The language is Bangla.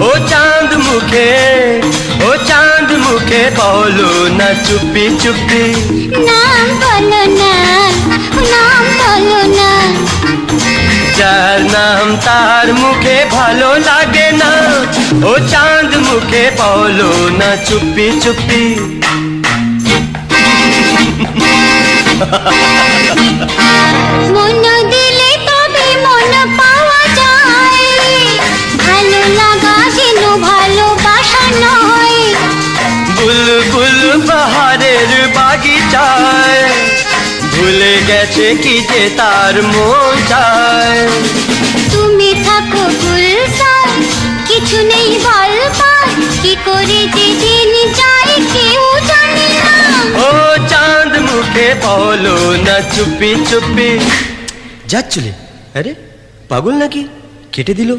ও চাঁদ মুখে, ও চাঁদ মুখে বলো না চুপি চুপি। নাম বলো না, নাম বলো না। যার নাম তার মুখে ভালো লাগে না, ও চাঁদ মুখে বলো না চুপি চুপি। মন দিলে তবে মন পাওয়া যায়, ভালো লাগা যেন ভালোবাসা নয়। বুলবুল বাহারের বাগিচায় ভুলে গেছে কি যে তার মন চায়। তুমি থাকো গুলশান, কিছু নেই বলবার, কি করে যে দিন যায় কেউ জানে না। ও চাঁদ মুখে বলো না চুপি চুপি। যাচ্ছিলে? আরে পাগল নাকি, কেটে দিল।